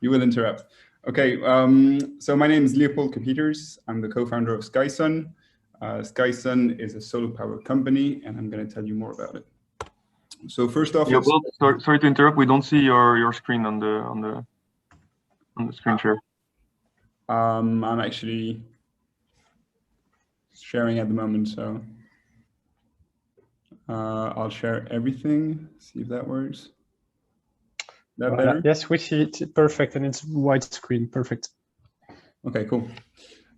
You will interrupt. Okay, so my name is Leopold Kapeters. I'm the co-founder of Skysun. Skysun is a solar power company, and I'm going to tell you more about it. So first off, yeah, well, sorry to interrupt. We don't see your screen on the screen share. I'm actually sharing at the moment, so I'll share everything. See if that works. That better? Yes, we see it perfect, and it's widescreen. Perfect. Okay, cool.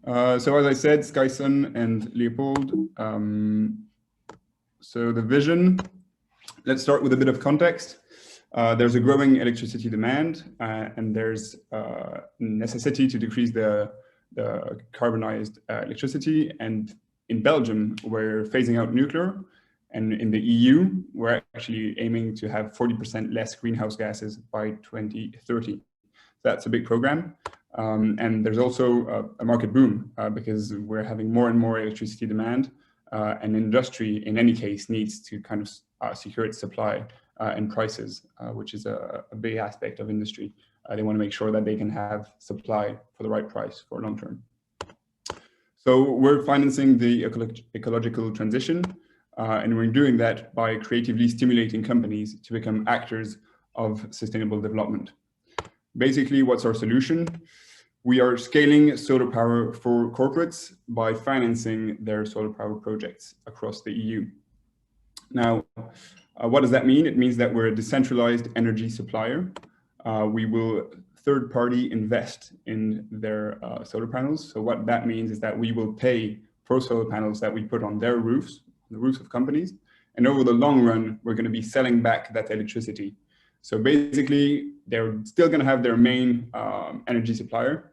So as I said, Skysun and Leopold. So the vision, let's start with a bit of context. There's a growing electricity demand, and there's a necessity to decrease the carbonized electricity. And in Belgium, we're phasing out nuclear. And in the EU, we're actually aiming to have 40% less greenhouse gases by 2030. That's a big program. And there's also a market boom because we're having more and more electricity demand, and industry in any case needs to kind of secure its supply and prices, which is a big aspect of industry. They want to make sure that they can have supply for the right price for long term. So we're financing the ecological transition, and we're doing that by creatively stimulating companies to become actors of sustainable development. Basically, what's our solution? We are scaling solar power for corporates by financing their solar power projects across the EU. Now, what does that mean? It means that we're a decentralized energy supplier. We will third-party invest in their solar panels. So what that means is that we will pay for solar panels that we put on their roofs, the roofs of companies. And over the long run, we're going to be selling back that electricity. So basically, they're still going to have their main energy supplier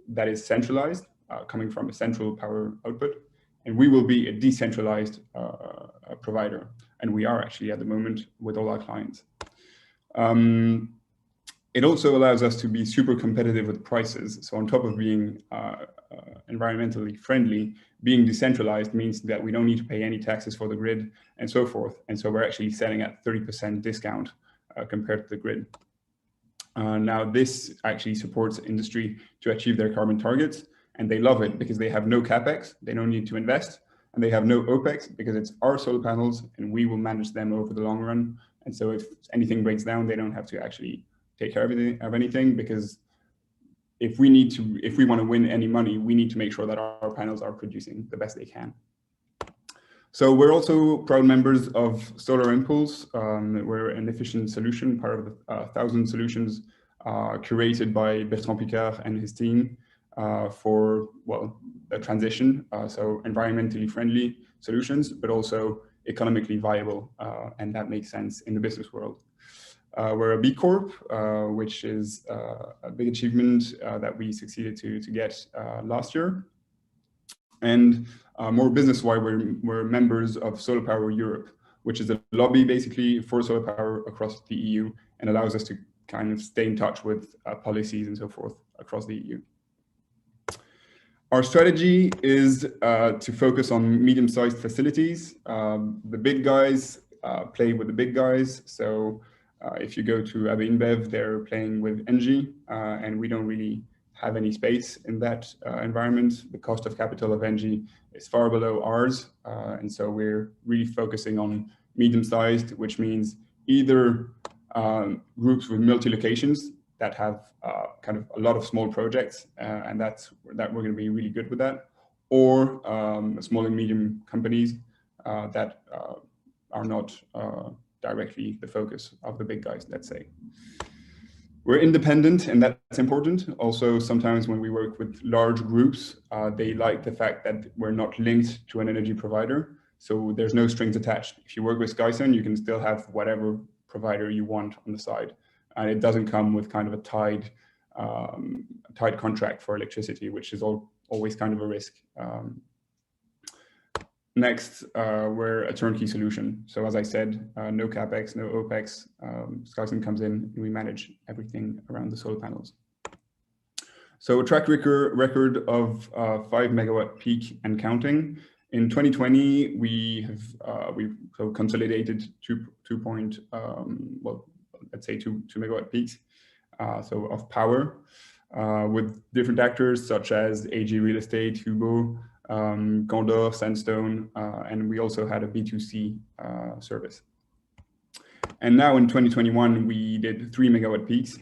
that is centralized, coming from a central power output. And we will be a decentralized provider. And we are actually at the moment with all our clients. It also allows us to be super competitive with prices. So on top of being environmentally friendly, being decentralized means that we don't need to pay any taxes for the grid and so forth. And so we're actually selling at 30% discount compared to the grid. Now this actually supports industry to achieve their carbon targets, and they love it because they have no capex, they don't need to invest, and they have no opex because it's our solar panels and we will manage them over the long run. And so if anything breaks down, they don't have to actually take care of anything, because if we want to win any money, we need to make sure that our panels are producing the best they can. So we're also proud members of Solar Impulse. We're an efficient solution, part of the 1,000 solutions curated by Bertrand Picard and his team for, well, the transition. So environmentally friendly solutions, but also economically viable, and that makes sense in the business world. We're a B Corp, which is a big achievement that we succeeded to get last year. And more business-wise, we're members of Solar Power Europe, which is a lobby basically for solar power across the EU and allows us to kind of stay in touch with policies and so forth across the EU. Our strategy is to focus on medium-sized facilities. The big guys play with the big guys. So if you go to AB InBev, they're playing with Engie, and we don't really have any space in that environment. The cost of capital of Engie is far below ours. And so we're really focusing on medium-sized, which means either groups with multi-locations that have kind of a lot of small projects, and that we're going to be really good with that, or small and medium companies that are not directly the focus of the big guys, let's say. We're independent, and that's important. Also, sometimes when we work with large groups, they like the fact that we're not linked to an energy provider. So there's no strings attached. If you work with Skysun, you can still have whatever provider you want on the side. And it doesn't come with kind of a tied contract for electricity, which is always kind of a risk. Next, we're a turnkey solution. So as I said, no CapEx, no OpEx. Skysun comes in and we manage everything around the solar panels. So a track record of 5 megawatt peak and counting. In 2020, we've consolidated 2 megawatt peaks. so of power, with different actors such as AG Real Estate, Hugo, Gondor, Sandstone, and we also had a B2C service. And now in 2021, we did 3 megawatt peaks,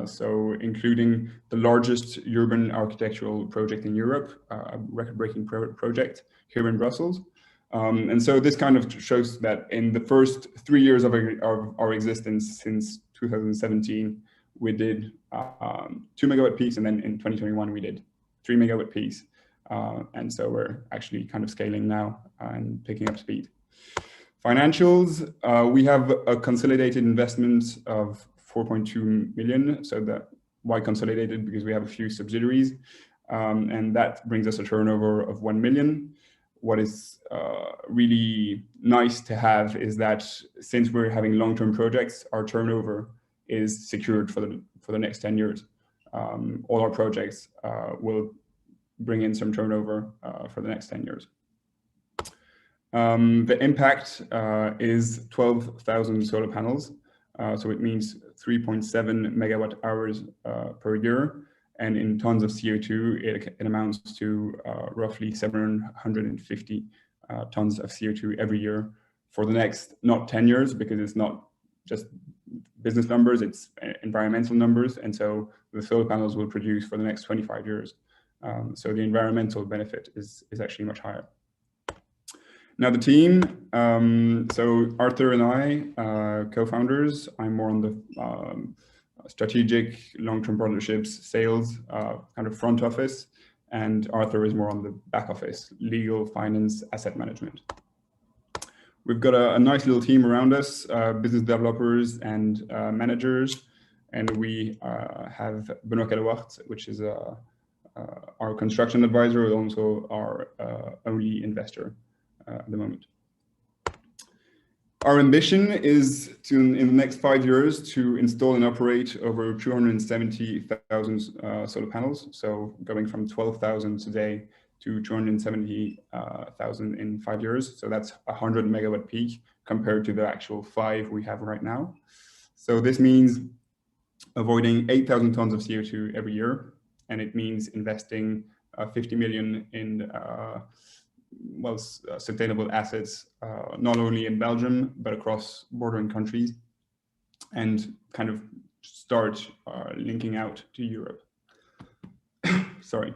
so including the largest urban architectural project in Europe, a record-breaking project here in Brussels. And so this kind of shows that in the first 3 years of our existence since 2017, we did 2 megawatt peaks, and then in 2021 we did 3 megawatt peaks. And so we're actually kind of scaling now and picking up speed. Financials, we have a consolidated investment of 4.2 million. So that, why consolidated? Because we have a few subsidiaries, and that brings us a turnover of 1 million. What is really nice to have is that since we're having long-term projects, our turnover is secured for the next 10 years. All our projects will bring in some turnover for the next 10 years. The impact is 12,000 solar panels. So it means 3.7 megawatt hours per year. And in tons of CO2, it amounts to roughly 750 tons of CO2 every year for the next, not 10 years, because it's not just business numbers, it's environmental numbers. And so the solar panels will produce for the next 25 years. So the environmental benefit is actually much higher. Now the team, so Arthur and I, co-founders, I'm more on the strategic, long-term partnerships, sales, kind of front office, and Arthur is more on the back office, legal, finance, asset management. We've got a nice little team around us, business developers and managers, and we have Benoit Cadewart, which is our construction advisor, and also our only investor at the moment. Our ambition is to, in the next 5 years, to install and operate over 270,000 solar panels. So going from 12,000 today to 270,000 in 5 years. So that's 100 megawatt peak compared to the actual 5 we have right now. So this means avoiding 8,000 tons of CO2 every year. And it means investing 50 million in sustainable assets, not only in Belgium, but across bordering countries, and kind of start linking out to Europe. Sorry.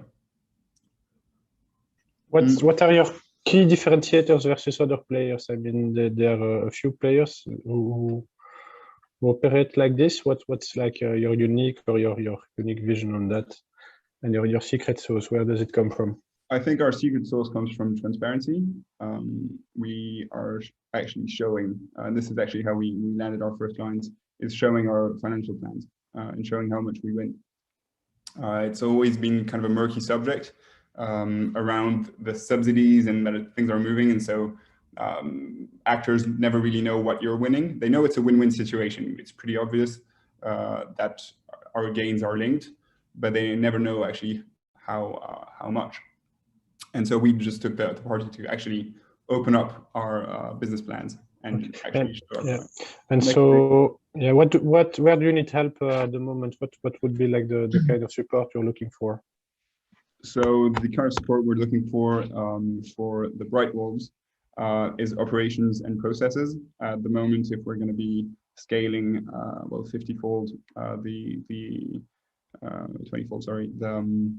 What are your key differentiators versus other players? I mean, there are a few players who operate like this. What's like your unique or your unique vision on that, and your secret sauce? Where does it come from? I think our secret sauce comes from transparency. We are actually showing, and this is actually how we landed our first clients, is showing our financial plans and showing how much we win. It's always been kind of a murky subject around the subsidies and that things are moving. And so actors never really know what you're winning. They know it's a win-win situation. It's pretty obvious that our gains are linked, but they never know actually how much. And so we just took the party to actually open up our business plans and actually show. Yeah. And so, yeah, where do you need help at the moment? What would be like the kind of support you're looking for? So the kind of support we're looking for the BrightWolves is operations and processes. At the moment, if we're going to be scaling, 50-fold, 20-fold, sorry, the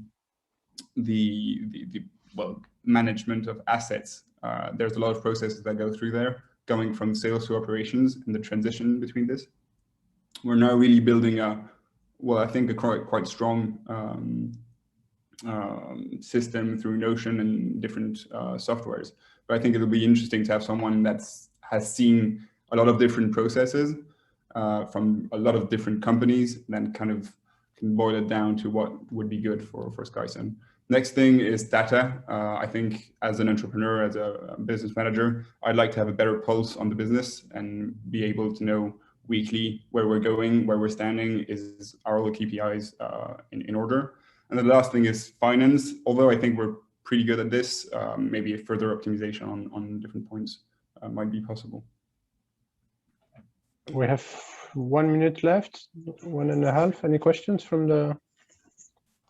management of assets. There's a lot of processes that go through there, going from sales to operations and the transition between this. We're now really building I think a quite strong system through Notion and different softwares. But I think it'll be interesting to have someone that has seen a lot of different processes from a lot of different companies, and then kind of can boil it down to what would be good for Skysun. Next thing is data. I think as an entrepreneur, as a business manager, I'd like to have a better pulse on the business and be able to know weekly where we're going, where we're standing, is our all KPIs in order. And the last thing is finance. Although I think we're pretty good at this, maybe a further optimization on different points might be possible. We have 1 minute left, 1.5. Any questions from the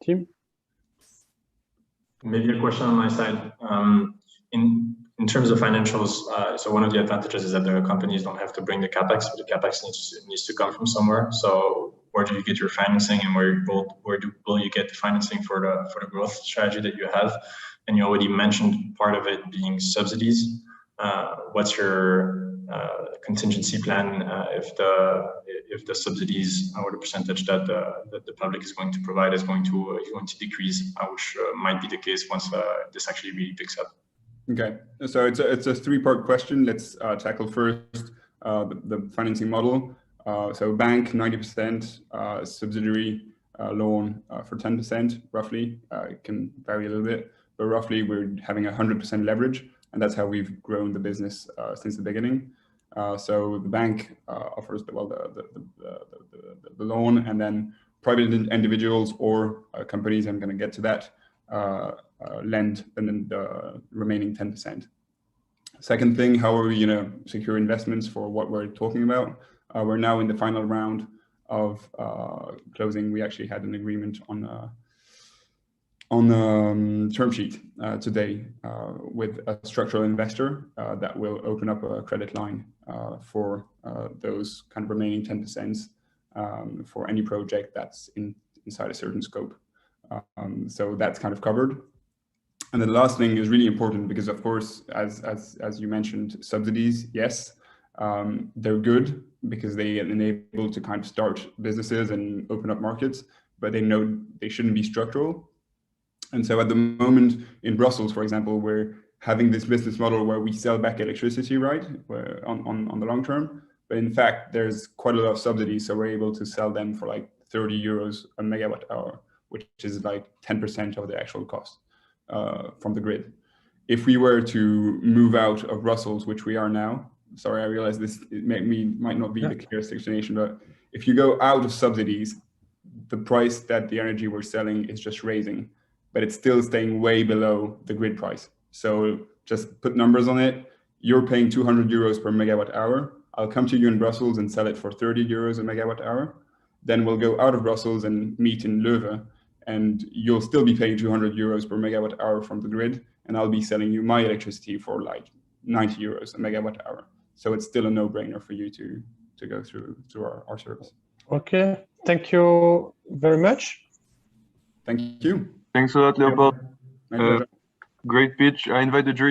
team? Maybe a question on my side. In terms of financials, so one of the advantages is that the companies don't have to bring the capex, but the capex needs to come from somewhere. So where do you get your financing, and where will you get the financing for the growth strategy that you have? And you already mentioned part of it being subsidies. What's your contingency plan if the subsidies or the percentage that the public is going to provide is going to decrease, which might be the case once this actually really picks up? Okay, so it's a three-part question. Let's tackle first the financing model. So bank 90%, subsidiary loan for 10%, roughly. It can vary a little bit, but roughly we're having 100% leverage, and that's how we've grown the business since the beginning. So the bank offers the loan, and then private individuals or companies, I'm going to get to that, lend and then the remaining 10%. Second thing, how are we going to secure investments for what we're talking about? We're now in the final round of closing. We actually had an agreement on a term sheet today with a structural investor that will open up a credit line for those kind of remaining 10% for any project that's inside a certain scope. So that's kind of covered. And then the last thing is really important because, of course, as you mentioned, subsidies, yes, they're good because they enable to kind of start businesses and open up markets, but they know they shouldn't be structural. And so at the moment in Brussels, for example, we're having this business model where we sell back electricity, right, on the long term. But in fact, there's quite a lot of subsidies, so we're able to sell them for like 30 euros a megawatt hour, which is like 10% of the actual cost from the grid. If we were to move out of Brussels, which we are now, sorry, I realize this might not be the clearest explanation, but if you go out of subsidies, the price that the energy we're selling is just raising, but it's still staying way below the grid price. So just put numbers on it. You're paying 200 euros per megawatt hour. I'll come to you in Brussels and sell it for 30 euros a megawatt hour. Then we'll go out of Brussels and meet in Leuven, and you'll still be paying 200 euros per megawatt hour from the grid, and I'll be selling you my electricity for like 90 euros a megawatt hour. So it's still a no-brainer for you to go through our service. Okay, thank you very much. Thank you. Thanks a lot, Leopold. My pleasure. Great pitch. I invite the jury